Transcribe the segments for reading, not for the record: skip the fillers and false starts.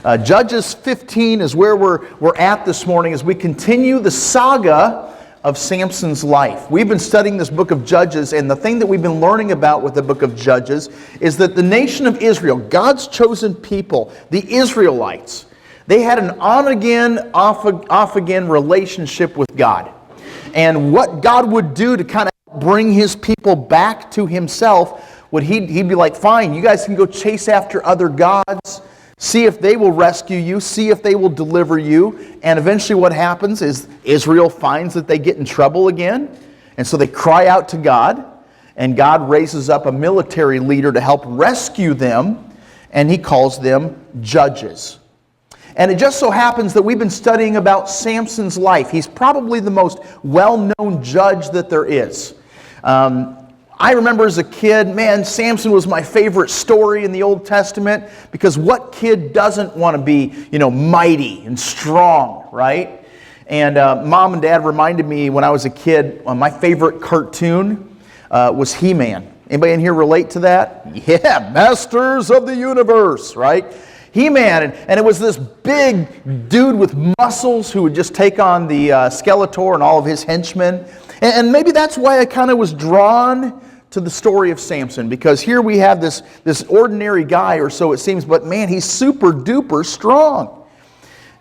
Judges 15 is where we're at this morning as we continue the saga of Samson's life. We've been studying this book of Judges, and the thing that we've been learning about with the book of Judges is that the nation of Israel, God's chosen people, the Israelites, they had an on-again, off-again relationship with God. And what God would do to kind of bring His people back to Himself, he'd be like, fine, you guys can go chase after other gods, see if they will rescue you, see if they will deliver you. And eventually what happens is Israel finds that they get in trouble again. And so they cry out to God. And God raises up a military leader to help rescue them. And He calls them judges. And it just so happens that we've been studying about Samson's life. He's probably the most well-known judge that there is. I remember as a kid, man, Samson was my favorite story in the Old Testament, because what kid doesn't want to be, mighty and strong, right? And Mom and Dad reminded me when I was a kid, my favorite cartoon was He-Man. Anybody in here relate to that? Yeah, Masters of the Universe, right? He-Man, and it was this big dude with muscles who would just take on the Skeletor and all of his henchmen. And maybe that's why I kind of was drawn to the story of Samson, because here we have this ordinary guy, or so it seems, but man, he's super duper strong.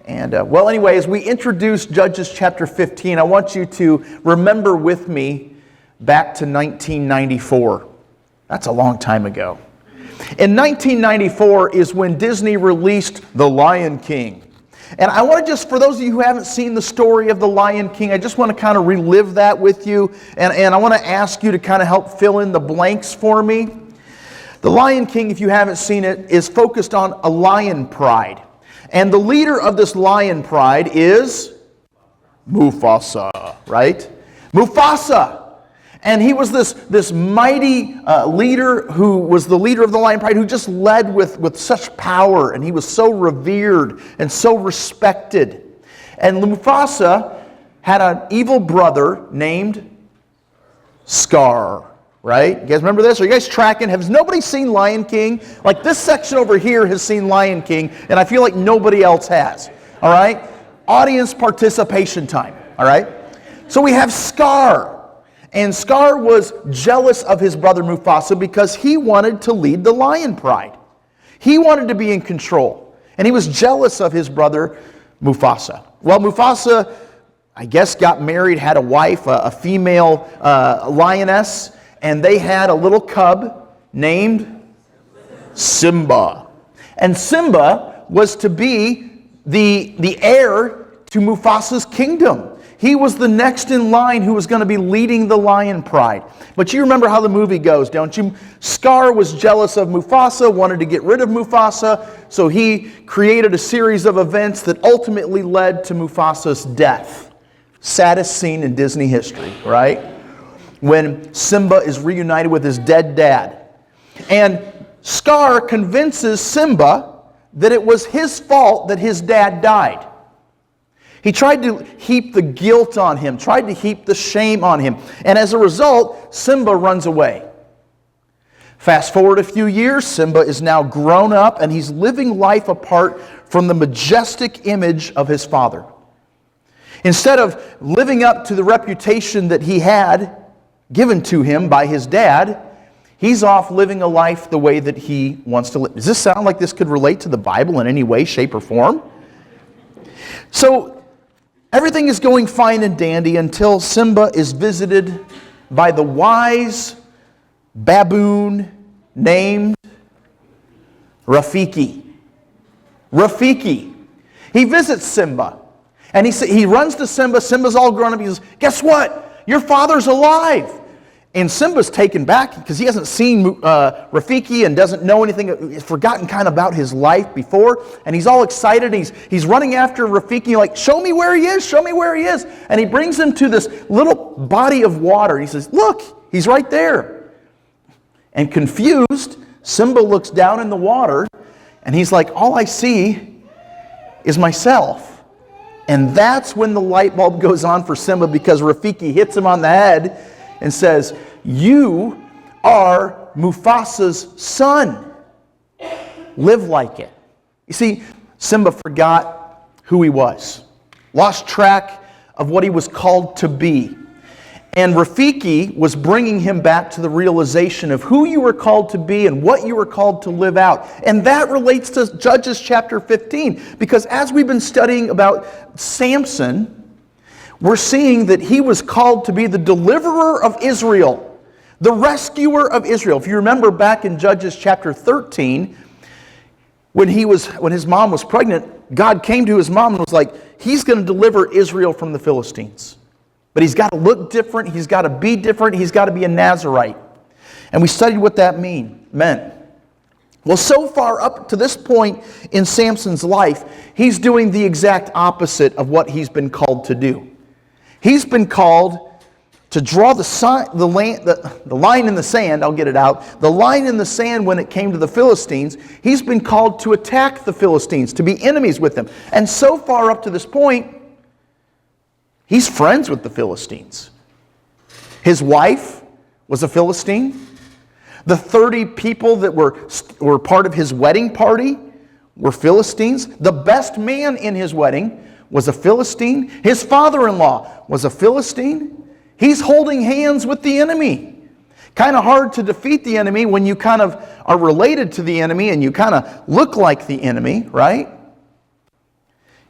And anyway, as we introduce Judges chapter 15, I want you to remember with me back to 1994. That's a long time ago. In 1994 is when Disney released The Lion King. And I want to just, for those of you who haven't seen the story of The Lion King, I just want to kind of relive that with you. And I want to ask you to kind of help fill in the blanks for me. The Lion King, if you haven't seen it, is focused on a lion pride. And the leader of this lion pride is Mufasa, right? Mufasa. And he was this mighty leader who was the leader of the lion pride, who just led with such power, and he was so revered and so respected. And Mufasa had an evil brother named Scar, right? You guys remember this? Are you guys tracking? Has nobody seen Lion King? Like, this section over here has seen Lion King, and I feel like nobody else has, all right? Audience participation time, all right? So we have Scar. And Scar was jealous of his brother Mufasa because he wanted to lead the lion pride. He wanted to be in control. And he was jealous of his brother Mufasa. Well, Mufasa, I guess, got married, had a wife, a female lioness, and they had a little cub named Simba. And Simba was to be the heir to Mufasa's kingdom. He was the next in line who was going to be leading the lion pride. But you remember how the movie goes, don't you? Scar was jealous of Mufasa, wanted to get rid of Mufasa, so he created a series of events that ultimately led to Mufasa's death. Saddest scene in Disney history, right? When Simba is reunited with his dead dad. And Scar convinces Simba that it was his fault that his dad died. He tried to heap the guilt on him, tried to heap the shame on him. And as a result, Simba runs away. Fast forward a few years, Simba is now grown up and he's living life apart from the majestic image of his father. Instead of living up to the reputation that he had given to him by his dad, he's off living a life the way that he wants to live. Does this sound like this could relate to the Bible in any way, shape, or form? So, everything is going fine and dandy until Simba is visited by the wise baboon named Rafiki. Rafiki. He visits Simba. And he runs to Simba. Simba's all grown up. He says, guess what? Your father's alive. And Simba's taken back because he hasn't seen Rafiki and doesn't know anything. He's forgotten kind of about his life before. And he's all excited. He's running after Rafiki like, show me where he is, show me where he is. And he brings him to this little body of water. He says, look, he's right there. And confused, Simba looks down in the water and he's like, all I see is myself. And that's when the light bulb goes on for Simba, because Rafiki hits him on the head and says, you are Mufasa's son. Live like it. You see, Simba forgot who he was, lost track of what he was called to be. And Rafiki was bringing him back to the realization of who you were called to be and what you were called to live out. And that relates to Judges chapter 15. Because as we've been studying about Samson, we're seeing that he was called to be the deliverer of Israel, the rescuer of Israel. If you remember back in Judges chapter 13, when his mom was pregnant, God came to his mom and was like, he's going to deliver Israel from the Philistines. But he's got to look different, he's got to be different, he's got to be a Nazirite. And we studied what that meant. Well, so far up to this point in Samson's life, he's doing the exact opposite of what he's been called to do. He's been called to draw the line in the sand, I'll get it out, the line in the sand when it came to the Philistines. He's been called to attack the Philistines, to be enemies with them. And so far up to this point, he's friends with the Philistines. His wife was a Philistine. The 30 people that were part of his wedding party were Philistines. The best man in his wedding was a Philistine. His father-in-law was a Philistine. He's holding hands with the enemy. Kind of hard to defeat the enemy when you kind of are related to the enemy and you kind of look like the enemy, right?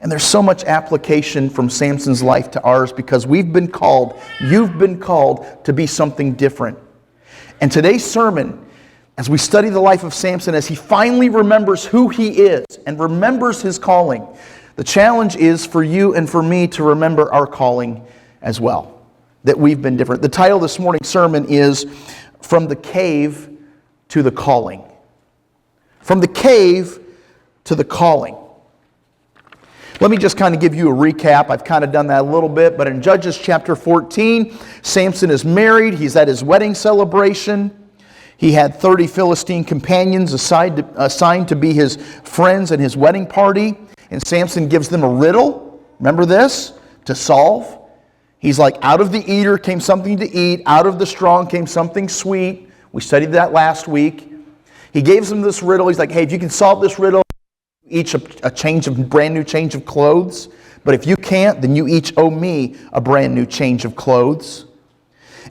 And there's so much application from Samson's life to ours because you've been called to be something different. And today's sermon, as we study the life of Samson, as he finally remembers who he is and remembers his calling, the challenge is for you and for me to remember our calling as well. That we've been different. The title of this morning's sermon is From the Cave to the Calling. From the cave to the calling. Let me just kind of give you a recap. I've kind of done that a little bit, but in Judges chapter 14, Samson is married. He's at his wedding celebration. He had 30 Philistine companions assigned to be his friends at his wedding party. And Samson gives them a riddle, remember this, to solve. He's like, out of the eater came something to eat. Out of the strong came something sweet. We studied that last week. He gives them this riddle. He's like, hey, if you can solve this riddle, each a brand new change of clothes. But if you can't, then you each owe me a brand new change of clothes.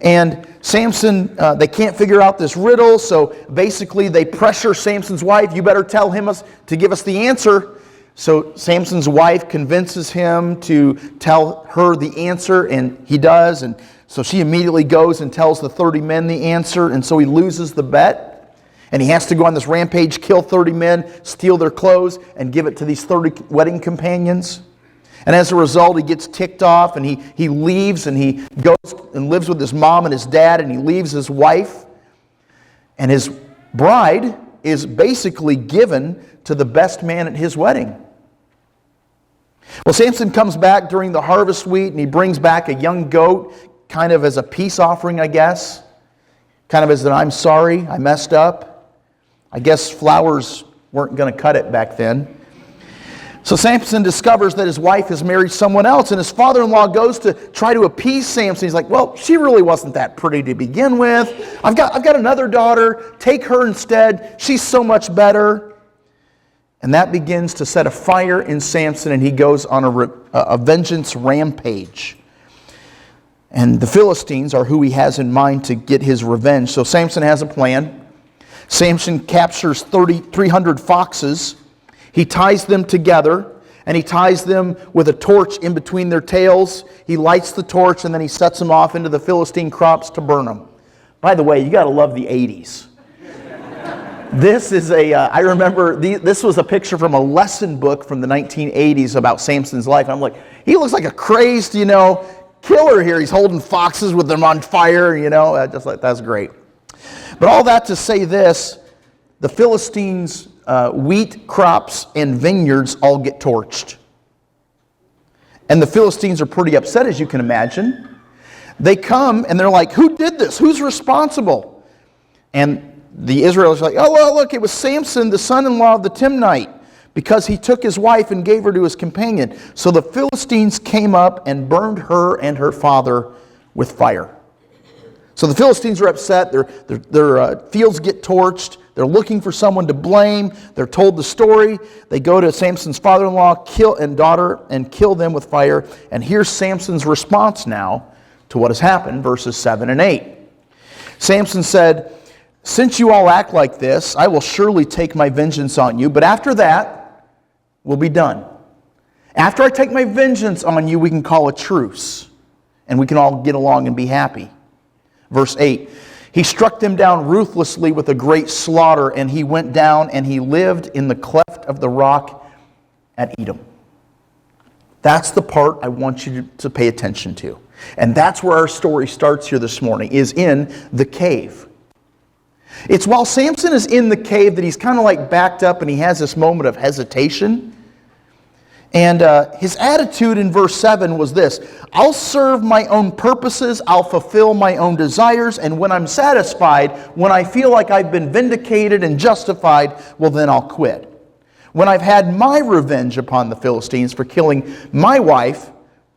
And Samson, they can't figure out this riddle, so basically they pressure Samson's wife, you better tell him to give us the answer. So Samson's wife convinces him to tell her the answer, and he does. And so she immediately goes and tells the 30 men the answer, and so he loses the bet. And he has to go on this rampage, kill 30 men, steal their clothes, and give it to these 30 wedding companions. And as a result, he gets ticked off, and he leaves, and he goes and lives with his mom and his dad, and he leaves his wife. And his bride is basically given to the best man at his wedding. Well, Samson comes back during the harvest wheat, and he brings back a young goat, kind of as a peace offering, I guess. Kind of as an I'm sorry, I messed up. I guess flowers weren't going to cut it back then. So Samson discovers that his wife has married someone else, and his father-in-law goes to try to appease Samson. He's like, well, she really wasn't that pretty to begin with. I've got another daughter. Take her instead. She's so much better. And that begins to set a fire in Samson, and he goes on a vengeance rampage. And the Philistines are who he has in mind to get his revenge. So Samson has a plan. Samson captures 300 foxes. He ties them together, and he ties them with a torch in between their tails. He lights the torch, and then he sets them off into the Philistine crops to burn them. By the way, you got to love the 80s. This is I remember, this was a picture from a lesson book from the 1980s about Samson's life. I'm like, he looks like a crazed, killer here. He's holding foxes with them on fire, just like, that's great. But all that to say this, the Philistines' wheat crops and vineyards all get torched. And the Philistines are pretty upset, as you can imagine. They come and they're like, who did this? Who's responsible? And the Israelites are like, oh, well, look, it was Samson, the son-in-law of the Timnite, because he took his wife and gave her to his companion. So the Philistines came up and burned her and her father with fire. So the Philistines are upset. Their fields get torched. They're looking for someone to blame. They're told the story. They go to Samson's father-in-law and daughter and kill them with fire. And here's Samson's response now to what has happened, verses 7 and 8. Samson said, "Since you all act like this, I will surely take my vengeance on you. But after that, we'll be done. After I take my vengeance on you, we can call a truce. And we can all get along and be happy." Verse 8. "He struck them down ruthlessly with a great slaughter, and he went down and he lived in the cleft of the rock at Edom." That's the part I want you to pay attention to. And that's where our story starts here this morning, is in the cave. It's while Samson is in the cave that he's kind of like backed up and he has this moment of hesitation. And his attitude in verse 7 was this: "I'll serve my own purposes, I'll fulfill my own desires, and when I'm satisfied, when I feel like I've been vindicated and justified, well then I'll quit. When I've had my revenge upon the Philistines for killing my wife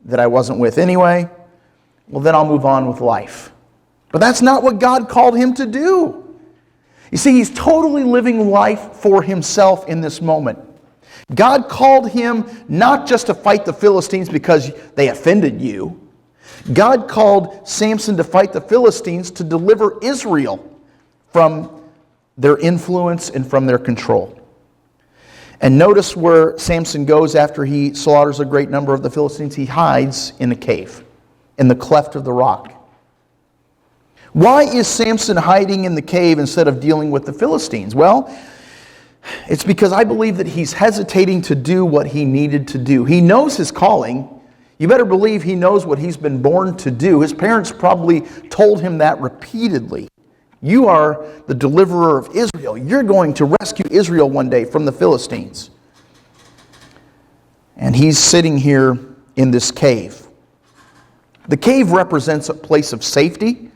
that I wasn't with anyway, well then I'll move on with life." But that's not what God called him to do. You see, he's totally living life for himself in this moment. God called him not just to fight the Philistines because they offended you. God called Samson to fight the Philistines to deliver Israel from their influence and from their control. And notice where Samson goes after he slaughters a great number of the Philistines. He hides in a cave, in the cleft of the rock. Why is Samson hiding in the cave instead of dealing with the Philistines? Well, it's because I believe that he's hesitating to do what he needed to do. He knows his calling. You better believe he knows what he's been born to do. His parents probably told him that repeatedly. You are the deliverer of Israel. You're going to rescue Israel one day from the Philistines. And he's sitting here in this cave. The cave represents a place of safety.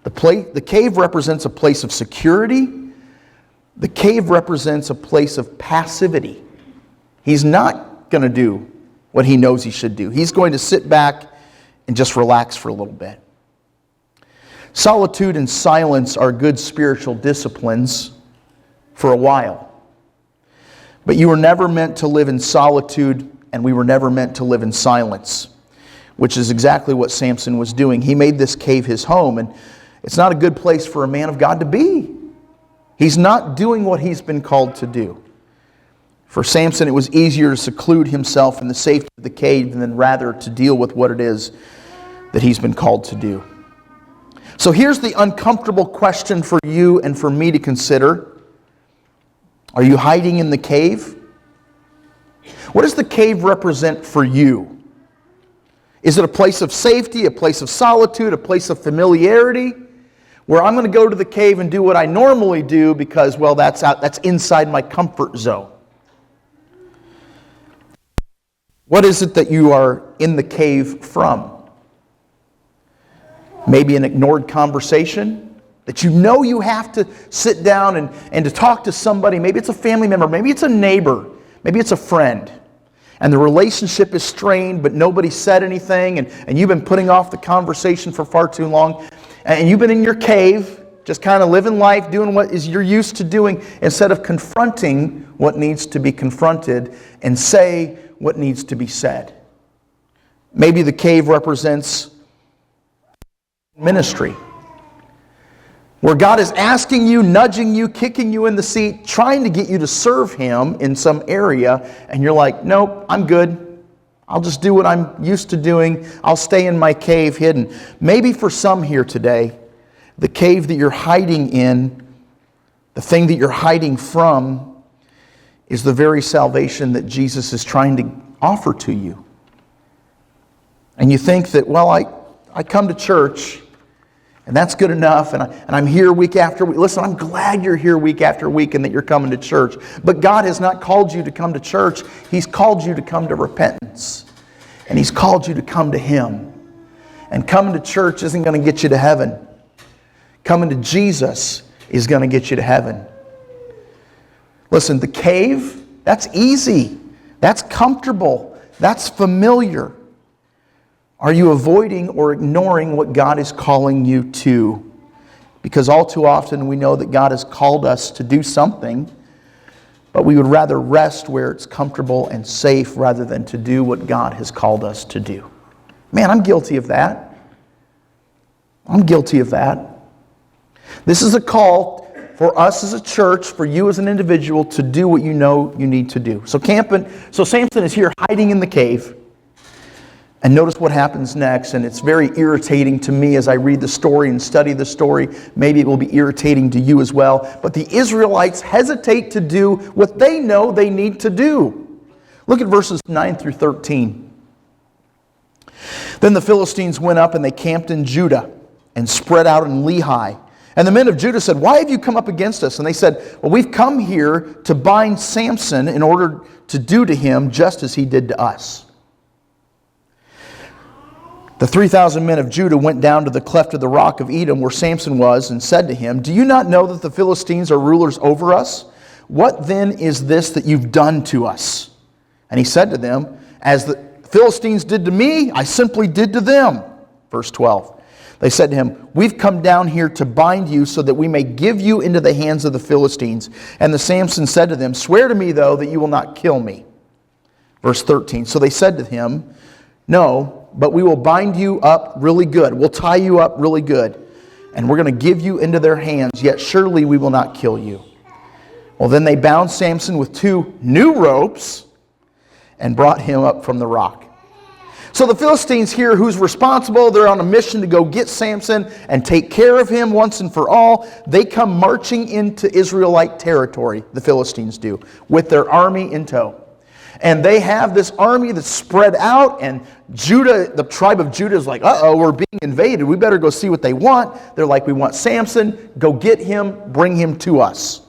The cave represents a place of security. The cave represents a place of passivity. He's not going to do what he knows he should do. He's going to sit back and just relax for a little bit. Solitude and silence are good spiritual disciplines for a while. But you were never meant to live in solitude, and we were never meant to live in silence, which is exactly what Samson was doing. He made this cave his home, and it's not a good place for a man of God to be. He's not doing what he's been called to do. For Samson, it was easier to seclude himself in the safety of the cave than rather to deal with what it is that he's been called to do. So here's the uncomfortable question for you and for me to consider. Are you hiding in the cave? What does the cave represent for you? Is it a place of safety, a place of solitude, a place of familiarity, where I'm going to go to the cave and do what I normally do because, well, that's inside my comfort zone? What is it that you are in the cave from? Maybe an ignored conversation that you know you have to sit down and to talk to somebody. Maybe it's a family member. Maybe it's a neighbor. Maybe it's a friend. And the relationship is strained, but nobody said anything, and you've been putting off the conversation for far too long. And you've been in your cave, just kind of living life, doing what is you're used to doing, instead of confronting what needs to be confronted and say what needs to be said. Maybe the cave represents ministry, where God is asking you, nudging you, kicking you in the seat, trying to get you to serve Him in some area, and you're like, nope, I'm good. I'll just do what I'm used to doing. I'll stay in my cave hidden. Maybe for some here today, the cave that you're hiding in, the thing that you're hiding from, is the very salvation that Jesus is trying to offer to you. And you think that, well, I come to church, and that's good enough, and I'm here week after week. Listen, I'm glad you're here week after week and that you're coming to church. But God has not called you to come to church. He's called you to come to repentance. And He's called you to come to Him. And coming to church isn't going to get you to heaven. Coming to Jesus is going to get you to heaven. Listen, the cave, that's easy. That's comfortable. That's familiar. Are you avoiding or ignoring what God is calling you to? Because all too often we know that God has called us to do something, but we would rather rest where it's comfortable and safe rather than to do what God has called us to do. Man, I'm guilty of that. I'm guilty of that. This is a call for us as a church, for you as an individual, to do what you know you need to do. So Samson is here hiding in the cave. And notice what happens next, and it's very irritating to me as I read the story and study the story. Maybe it will be irritating to you as well. But the Israelites hesitate to do what they know they need to do. Look at verses 9 through 13. Then the Philistines went up and they camped in Judah and spread out in Lehi. And the men of Judah said, "Why have you come up against us?" And they said, "Well, we've come here to bind Samson in order to do to him just as he did to us." The 3,000 men of Judah went down to the cleft of the rock of Edom where Samson was and said to him, "Do you not know that the Philistines are rulers over us? What then is this that you've done to us?" And he said to them, "As the Philistines did to me, I simply did to them." Verse 12. They said to him, "We've come down here to bind you so that we may give you into the hands of the Philistines." And the Samson said to them, "Swear to me, though, that you will not kill me." Verse 13. So they said to him, "No, but we will bind you up really good. We'll tie you up really good. And we're going to give you into their hands, yet surely we will not kill you." Well, then they bound Samson with 2 new ropes and brought him up from the rock. So the Philistines hear who's responsible. They're on a mission to go get Samson and take care of him once and for all. They come marching into Israelite territory, the Philistines do, with their army in tow. And they have this army that's spread out, and Judah, the tribe of Judah is like, "Uh-oh, we're being invaded. We better go see what they want." They're like, "We want Samson. Go get him. Bring him to us."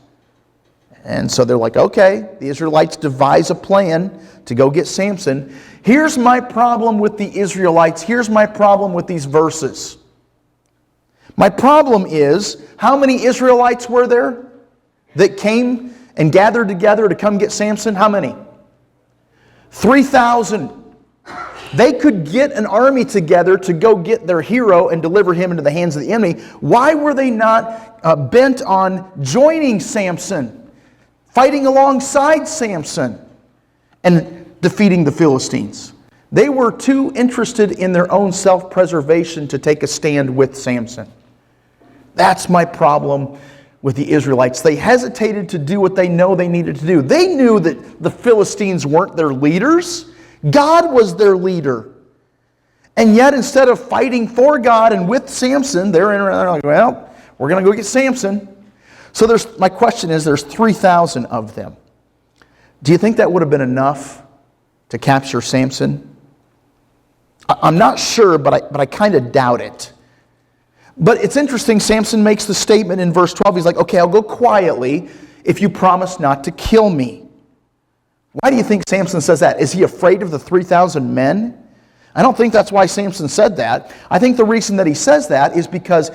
And so they're like, okay. The Israelites devise a plan to go get Samson. Here's my problem with the Israelites. Here's my problem with these verses. My problem is, how many Israelites were there that came and gathered together to come get Samson? How many? 3,000. They could get an army together to go get their hero and deliver him into the hands of the enemy. Why were they not bent on joining Samson, fighting alongside Samson, and defeating the Philistines? They were too interested in their own self-preservation to take a stand with Samson. That's my problem with the Israelites. They hesitated to do what they know they needed to do. They knew that the Philistines weren't their leaders. God was their leader. And yet, instead of fighting for God and with Samson, they're like, well, we're going to go get Samson. So my question is, there's 3,000 of them. Do you think that would have been enough to capture Samson? I'm not sure, but I kind of doubt it. But it's interesting, Samson makes the statement in verse 12. He's like, okay, I'll go quietly if you promise not to kill me. Why do you think Samson says that? Is he afraid of the 3,000 men? I don't think that's why Samson said that. I think the reason that he says that is because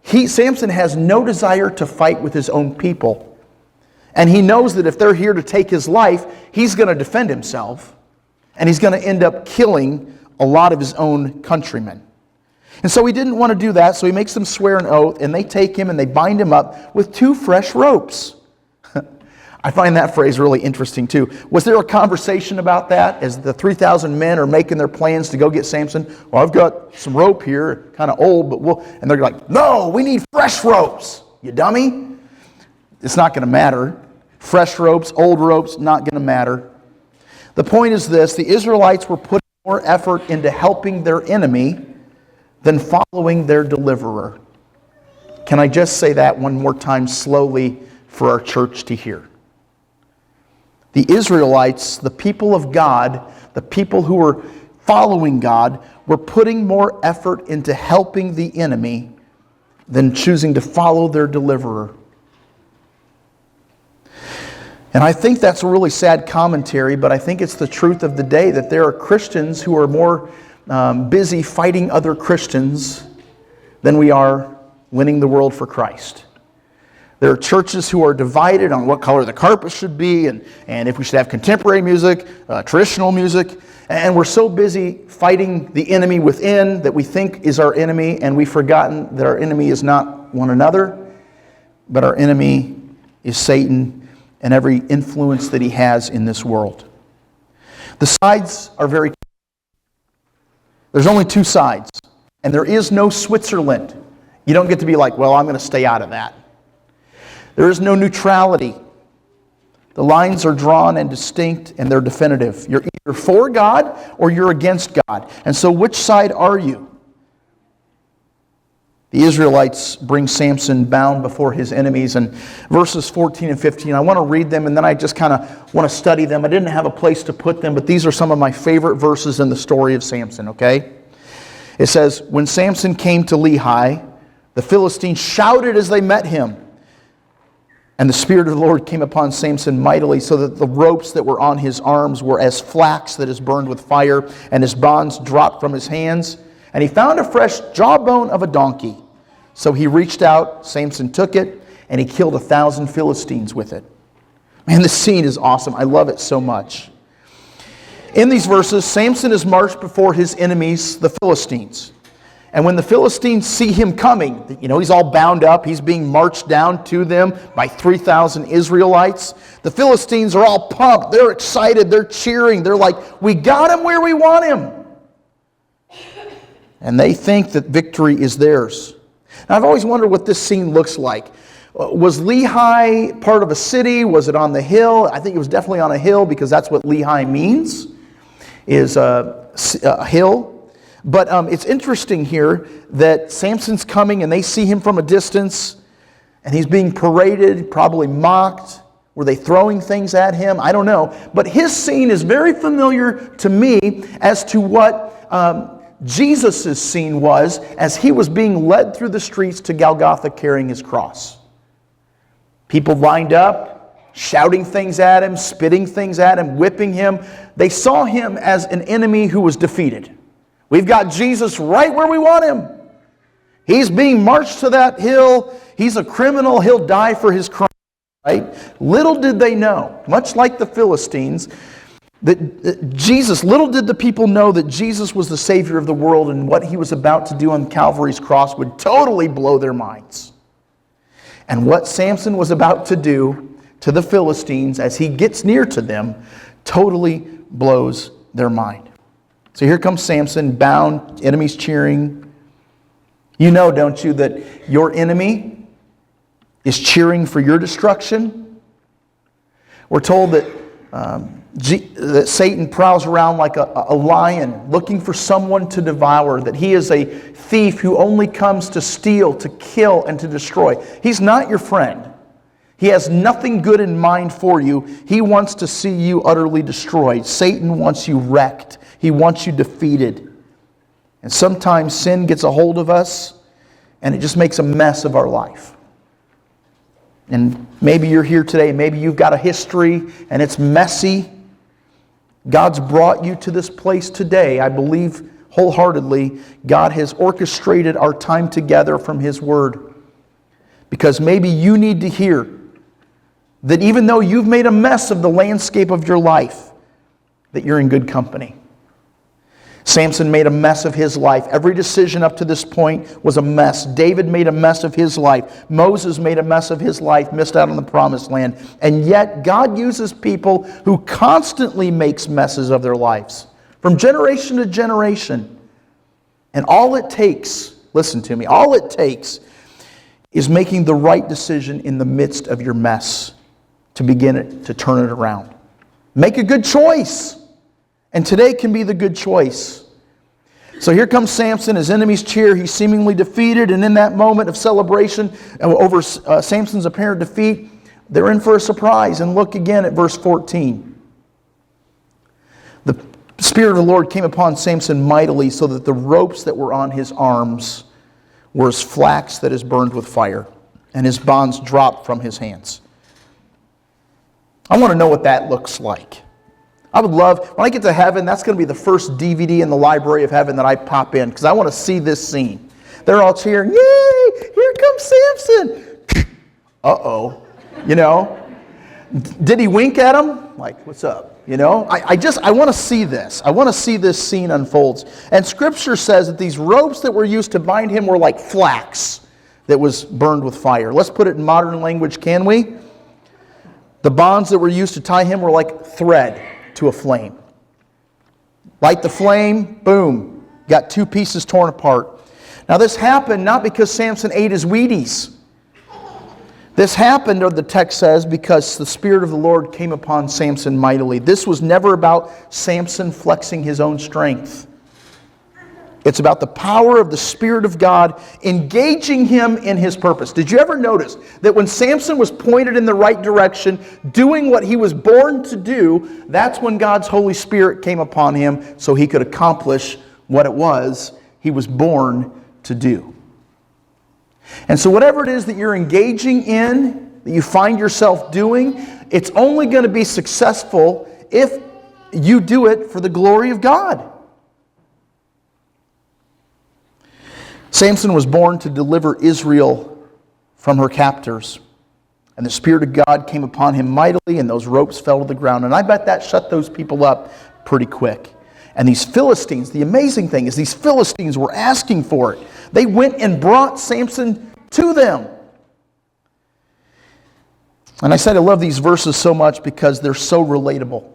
Samson has no desire to fight with his own people. And he knows that if they're here to take his life, he's going to defend himself. And he's going to end up killing a lot of his own countrymen. And so he didn't want to do that, so he makes them swear an oath, and they take him and they bind him up with 2 fresh ropes. I find that phrase really interesting too. Was there a conversation about that as the 3,000 men are making their plans to go get Samson? Well, I've got some rope here, kind of old, but and they're like, no, we need fresh ropes, you dummy. It's not going to matter. Fresh ropes, old ropes, not going to matter. The point is this: the Israelites were putting more effort into helping their enemy than following their deliverer. Can I just say that one more time slowly for our church to hear? The Israelites, the people of God, the people who were following God, were putting more effort into helping the enemy than choosing to follow their deliverer. And I think that's a really sad commentary, but I think it's the truth of the day that there are Christians who are more busy fighting other Christians than we are winning the world for Christ. There are churches who are divided on what color the carpet should be and if we should have contemporary music, traditional music. And we're so busy fighting the enemy within that we think is our enemy, and we've forgotten that our enemy is not one another, but our enemy is Satan and every influence that he has in this world. The sides are very clear. There's only two sides, and there is no Switzerland. You don't get to be like, well, I'm going to stay out of that. There is no neutrality. The lines are drawn and distinct, and they're definitive. You're either for God or you're against God. And so which side are you? The Israelites bring Samson bound before his enemies. And verses 14 and 15, I want to read them, and then I just kind of want to study them. I didn't have a place to put them, but these are some of my favorite verses in the story of Samson, okay? It says, when Samson came to Lehi, the Philistines shouted as they met him. And the Spirit of the Lord came upon Samson mightily, so that the ropes that were on his arms were as flax that is burned with fire, and his bonds dropped from his hands. And he found a fresh jawbone of a donkey. So he reached out, Samson took it, and he killed 1,000 Philistines with it. Man, this scene is awesome. I love it so much. In these verses, Samson is marched before his enemies, the Philistines. And when the Philistines see him coming, he's all bound up. He's being marched down to them by 3,000 Israelites. The Philistines are all pumped. They're excited. They're cheering. They're like, we got him where we want him. And they think that victory is theirs. Now, I've always wondered what this scene looks like. Was Lehi part of a city? Was it on the hill? I think it was definitely on a hill, because that's what Lehi means, is a hill. But it's interesting here that Samson's coming and they see him from a distance, and he's being paraded, probably mocked. Were they throwing things at him? I don't know. But his scene is very familiar to me as to what Jesus' scene was as he was being led through the streets to Golgotha carrying his cross. People lined up, shouting things at him, spitting things at him, whipping him. They saw him as an enemy who was defeated. We've got Jesus right where we want him. He's being marched to that hill. He's a criminal. He'll die for his crime. Right? Little did they know, much like the Philistines, that Jesus, little did the people know that Jesus was the Savior of the world, and what he was about to do on Calvary's cross would totally blow their minds. And what Samson was about to do to the Philistines as he gets near to them totally blows their mind. So here comes Samson, bound, enemies cheering. You know, don't you, that your enemy is cheering for your destruction? We're told that that Satan prowls around like a lion looking for someone to devour, that he is a thief who only comes to steal, to kill, and to destroy. He's not your friend. He has nothing good in mind for you. He wants to see you utterly destroyed. Satan wants you wrecked. He wants you defeated. And sometimes sin gets a hold of us, and it just makes a mess of our life. And maybe you're here today, maybe you've got a history and it's messy. God's brought you to this place today. I believe wholeheartedly God has orchestrated our time together from His Word. Because maybe you need to hear that even though you've made a mess of the landscape of your life, that you're in good company. Samson made a mess of his life. Every decision up to this point was a mess. David made a mess of his life. Moses made a mess of his life, missed out on the promised land. And yet God uses people who constantly makes messes of their lives, from generation to generation. And all it takes, listen to me, all it takes is making the right decision in the midst of your mess to begin it, to turn it around. Make a good choice. And today can be the good choice. So here comes Samson. His enemies cheer. He's seemingly defeated. And in that moment of celebration over Samson's apparent defeat, they're in for a surprise. And look again at verse 14. The Spirit of the Lord came upon Samson mightily, so that the ropes that were on his arms were as flax that is burned with fire, and his bonds dropped from his hands. I want to know what that looks like. I would love, when I get to heaven, that's going to be the first DVD in the library of heaven that I pop in, because I want to see this scene. They're all cheering, yay, here comes Samson. Uh-oh, Did he wink at him? Like, what's up? I want to see this. I want to see this scene unfolds. And Scripture says that these ropes that were used to bind him were like flax that was burned with fire. Let's put it in modern language, can we? The bonds that were used to tie him were like thread to a flame. Light the flame, boom, got two pieces torn apart. Now this happened not because Samson ate his Wheaties. This happened, or the text says, because the Spirit of the Lord came upon Samson mightily. This was never about Samson flexing his own strength. It's about the power of the Spirit of God engaging him in his purpose. Did you ever notice that when Samson was pointed in the right direction, doing what he was born to do, that's when God's Holy Spirit came upon him so he could accomplish what it was he was born to do. And so whatever it is that you're engaging in, that you find yourself doing, it's only going to be successful if you do it for the glory of God. Samson was born to deliver Israel from her captors. And the Spirit of God came upon him mightily, and those ropes fell to the ground. And I bet that shut those people up pretty quick. And these Philistines, the amazing thing is these Philistines were asking for it. They went and brought Samson to them. And I said I love these verses so much because they're so relatable.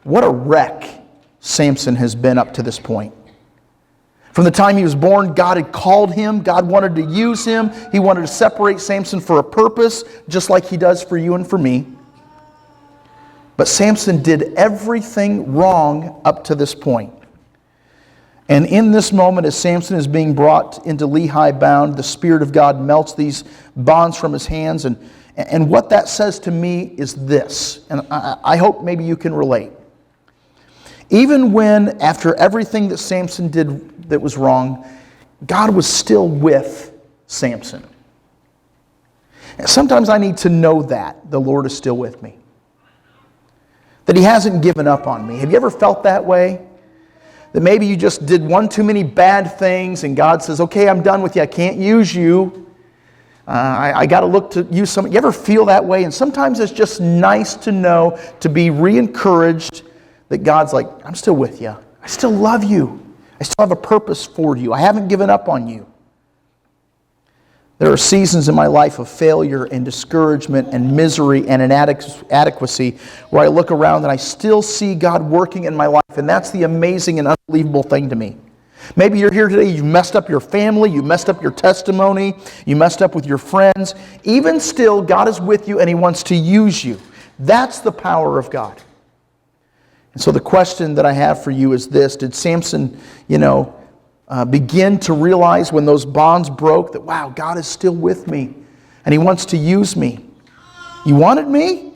What a wreck Samson has been up to this point. From the time he was born, God had called him. God wanted to use him. He wanted to separate Samson for a purpose, just like he does for you and for me. But Samson did everything wrong up to this point. And in this moment, as Samson is being brought into Lehi bound, the Spirit of God melts these bonds from his hands. And what that says to me is this, and I hope maybe you can relate. Even when, after everything that Samson did that was wrong, God was still with Samson. And sometimes I need to know that the Lord is still with me. That He hasn't given up on me. Have you ever felt that way? That maybe you just did one too many bad things and God says, okay, I'm done with you. I can't use you. I got to look to use something. You ever feel that way? And sometimes it's just nice to know, to be re-encouraged that God's like, I'm still with you. I still love you. I still have a purpose for you. I haven't given up on you. There are seasons in my life of failure and discouragement and misery and inadequacy where I look around and I still see God working in my life. And that's the amazing and unbelievable thing to me. Maybe you're here today, you've messed up your family, you messed up your testimony, you messed up with your friends. Even still, God is with you and He wants to use you. That's the power of God. And so the question that I have for you is this. Did Samson, begin to realize when those bonds broke that, wow, God is still with me and He wants to use me? You wanted me?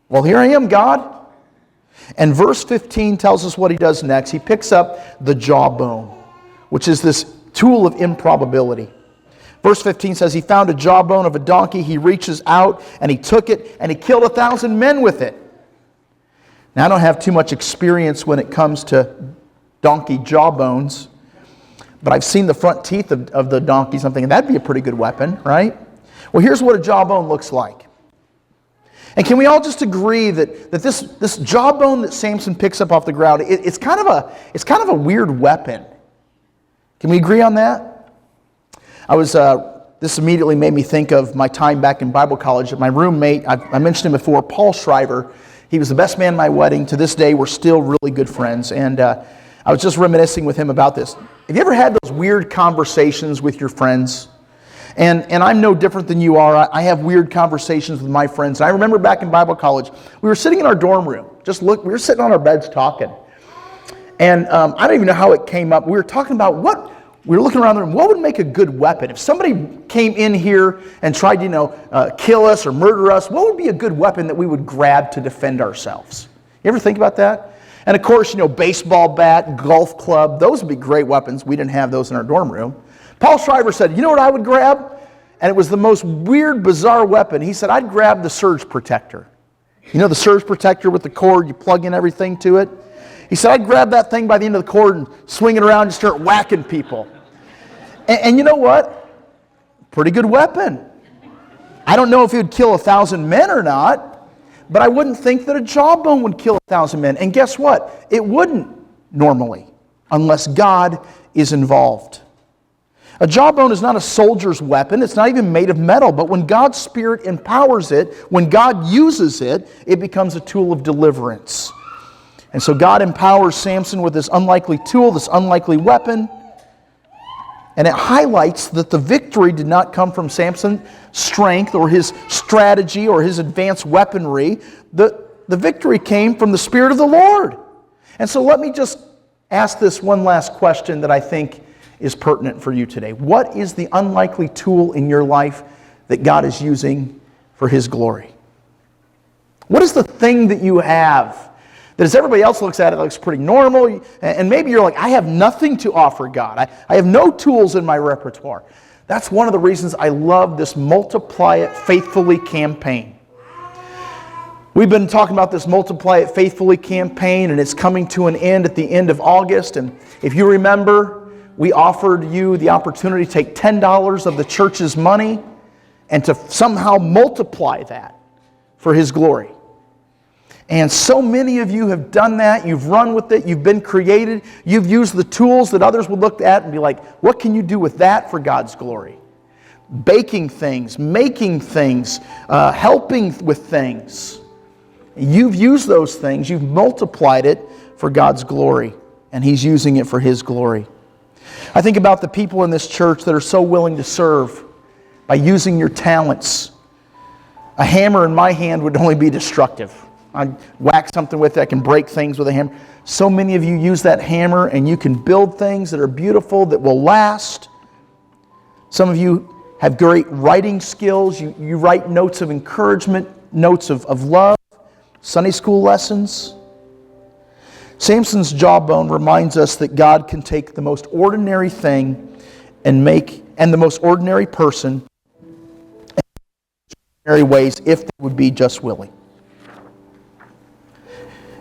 Well, here I am, God. And verse 15 tells us what he does next. He picks up the jawbone, which is this tool of improbability. Verse 15 says, he found a jawbone of a donkey. He reaches out and he took it and he killed 1,000 men with it. Now, I don't have too much experience when it comes to donkey jawbones, but I've seen the front teeth of the donkeys. I'm thinking that'd be a pretty good weapon, right? Well, here's what a jawbone looks like. And can we all just agree that this jawbone that Samson picks up off the ground, it's kind of a weird weapon. Can we agree on that? This immediately made me think of my time back in Bible college. My roommate, I mentioned him before, Paul Shriver. He was the best man at my wedding. To this day, we're still really good friends. And I was just reminiscing with him about this. Have you ever had those weird conversations with your friends? And I'm no different than you are. I have weird conversations with my friends. And I remember back in Bible college, we were sitting in our dorm room. We were sitting on our beds talking. And I don't even know how it came up. We were talking about we were looking around the room, what would make a good weapon? If somebody came in here and tried to, kill us or murder us, what would be a good weapon that we would grab to defend ourselves? You ever think about that? And of course, baseball bat, golf club, those would be great weapons. We didn't have those in our dorm room. Paul Shriver said, you know what I would grab? And it was the most weird, bizarre weapon. He said, I'd grab the surge protector. You know the surge protector with the cord, you plug in everything to it? He said, I'd grab that thing by the end of the cord and swing it around and start whacking people. And you know what? Pretty good weapon. I don't know if it would kill 1,000 men or not, but I wouldn't think that a jawbone would kill 1,000 men. And guess what? It wouldn't normally, unless God is involved. A jawbone is not a soldier's weapon. It's not even made of metal. But when God's Spirit empowers it, when God uses it, it becomes a tool of deliverance. And so God empowers Samson with this unlikely tool, this unlikely weapon. And it highlights that the victory did not come from Samson's strength or his strategy or his advanced weaponry. The victory came from the Spirit of the Lord. And so let me just ask this one last question that I think is pertinent for you today. What is the unlikely tool in your life that God is using for His glory? What is the thing that you have that as everybody else looks at it, looks pretty normal, and maybe you're like, I have nothing to offer God. I have no tools in my repertoire. That's one of the reasons I love this Multiply It Faithfully campaign. We've been talking about this Multiply It Faithfully campaign, and it's coming to an end at the end of August. And if you remember, we offered you the opportunity to take $10 of the church's money and to somehow multiply that for His glory. And so many of you have done that. You've run with it. You've been created. You've used the tools that others would look at and be like, what can you do with that for God's glory? Baking things, making things, helping with things. You've used those things. You've multiplied it for God's glory. And He's using it for His glory. I think about the people in this church that are so willing to serve by using your talents. A hammer in my hand would only be destructive. I whack something with it, I can break things with a hammer. So many of you use that hammer and you can build things that are beautiful, that will last. Some of you have great writing skills. You write notes of encouragement, notes of love, Sunday school lessons. Samson's jawbone reminds us that God can take the most ordinary thing and the most ordinary person in ordinary ways if they would be just willing.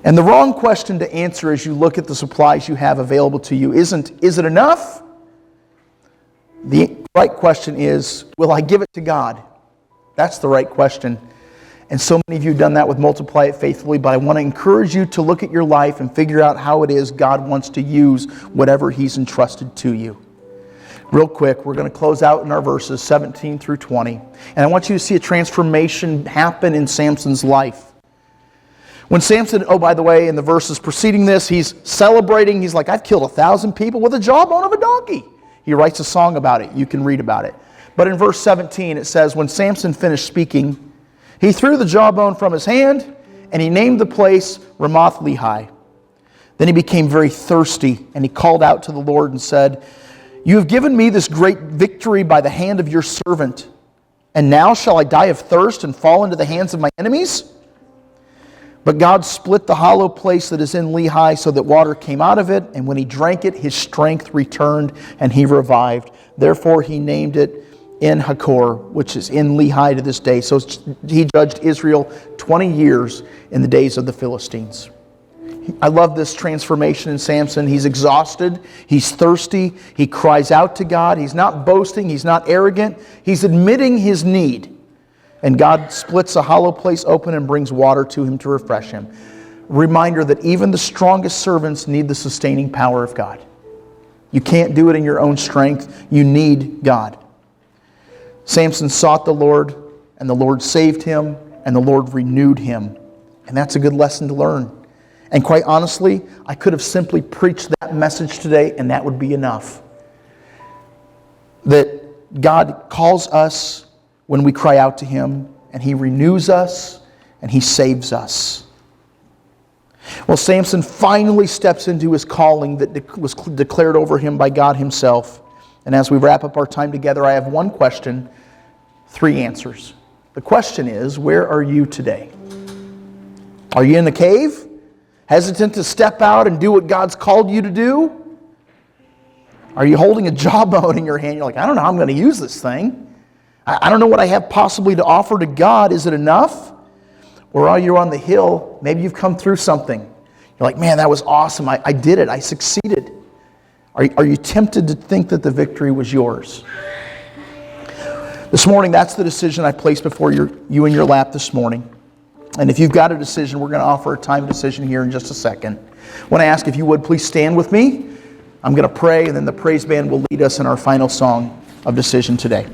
And the wrong question to answer as you look at the supplies you have available to you isn't, is it enough? The right question is, will I give it to God? That's the right question. And so many of you have done that with Multiply It Faithfully, but I want to encourage you to look at your life and figure out how it is God wants to use whatever He's entrusted to you. Real quick, we're going to close out in our verses 17 through 20. And I want you to see a transformation happen in Samson's life. When Samson, oh, by the way, in the verses preceding this, he's celebrating. He's like, I've killed 1,000 people with a jawbone of a donkey. He writes a song about it. You can read about it. But in verse 17, it says, when Samson finished speaking, he threw the jawbone from his hand, and he named the place Ramoth-Lehi. Then he became very thirsty, and he called out to the Lord and said, You have given me this great victory by the hand of your servant, and now shall I die of thirst and fall into the hands of my enemies? But God split the hollow place that is in Lehi so that water came out of it, and when he drank it, his strength returned, and he revived. Therefore he named it En Hakor, which is in Lehi to this day. So he judged Israel 20 years in the days of the Philistines. I love this transformation in Samson. He's exhausted. He's thirsty. He cries out to God. He's not boasting. He's not arrogant. He's admitting his need. And God splits a hollow place open and brings water to him to refresh him. Reminder that even the strongest servants need the sustaining power of God. You can't do it in your own strength. You need God. Samson sought the Lord, and the Lord saved him, and the Lord renewed him. And that's a good lesson to learn. And quite honestly, I could have simply preached that message today, and that would be enough. That God calls us when we cry out to Him, and He renews us, and He saves us. Well, Samson finally steps into his calling that was declared over him by God Himself. And as we wrap up our time together, I have one question, 3 answers. The question is, where are you today? Are you in the cave? Hesitant to step out and do what God's called you to do? Are you holding a jawbone in your hand? You're like, I don't know how I'm going to use this thing. I don't know what I have possibly to offer to God. Is it enough? Or are you on the hill? Maybe you've come through something. You're like, man, that was awesome. I did it. I succeeded. Are you tempted to think that the victory was yours? This morning, that's the decision I placed before you in your lap this morning. And if you've got a decision, we're going to offer a time decision here in just a second. I want to ask if you would please stand with me. I'm going to pray, and then the praise band will lead us in our final song of decision today.